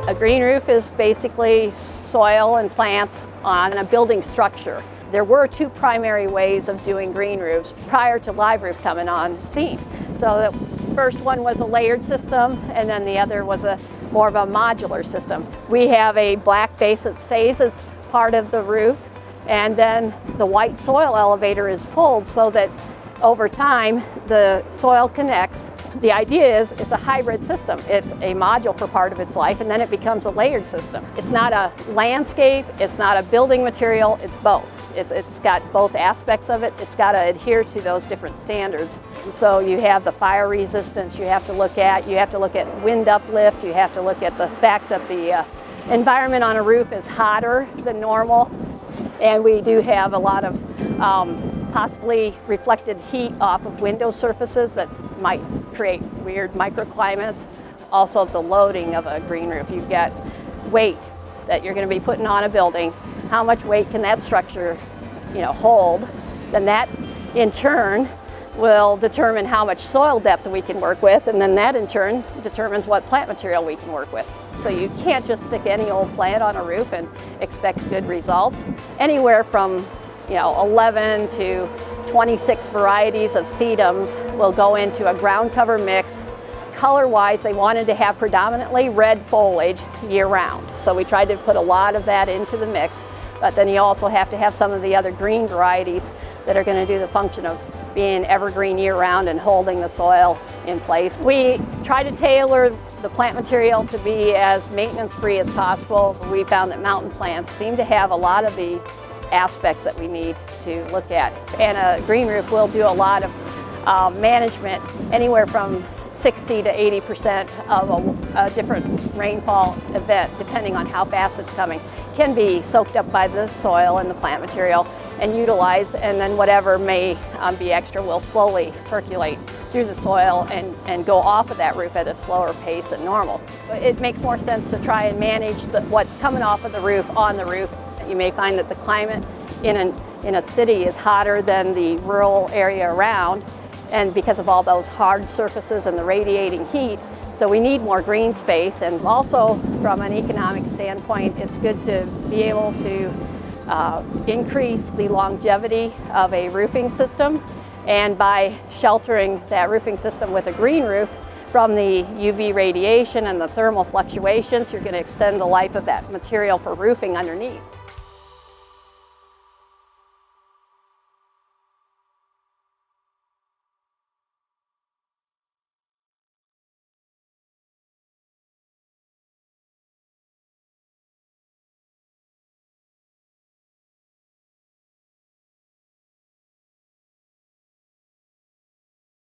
A green roof is basically soil and plants on a building structure. There were two primary ways of doing green roofs prior to live roof coming on scene. So the first one was a layered system, and then the other was more of a modular system. We have a black base that stays as part of the roof, and then the white soil elevator is pulled so that over time the soil connects. The idea is it's a hybrid system. It's a module for part of its life, and then it becomes a layered system. It's not a landscape, it's not a building material, it's both. It's got both aspects of it. It's got to adhere to those different standards. So you have the fire resistance you have to look at. You have to look at wind uplift. You have to look at the fact that the environment on a roof is hotter than normal. And we do have a lot of possibly reflected heat off of window surfaces that might create weird microclimates. Also the loading of a green roof. You've got weight that you're going to be putting on a building. How much weight can that structure, hold? Then that in turn will determine how much soil depth we can work with, and then that in turn determines what plant material we can work with. So you can't just stick any old plant on a roof and expect good results. Anywhere from 11 to 26 varieties of sedums will go into a ground cover mix. Color-wise, they wanted to have predominantly red foliage year-round. So we tried to put a lot of that into the mix, but then you also have to have some of the other green varieties that are going to do the function of being evergreen year-round and holding the soil in place. We try to tailor the plant material to be as maintenance-free as possible. We found that mountain plants seem to have a lot of the aspects that we need to look at. And a green roof will do a lot of management, anywhere from 60 to 80% of a different rainfall event, depending on how fast it's coming, can be soaked up by the soil and the plant material and utilized, and then whatever may be extra will slowly percolate through the soil and go off of that roof at a slower pace than normal. It makes more sense to try and manage what's coming off of the roof on the roof. You may find that the climate in a city is hotter than the rural area around, and because of all those hard surfaces and the radiating heat. So we need more green space, and also from an economic standpoint, it's good to be able to increase the longevity of a roofing system, and by sheltering that roofing system with a green roof from the UV radiation and the thermal fluctuations, you're going to extend the life of that material for roofing underneath.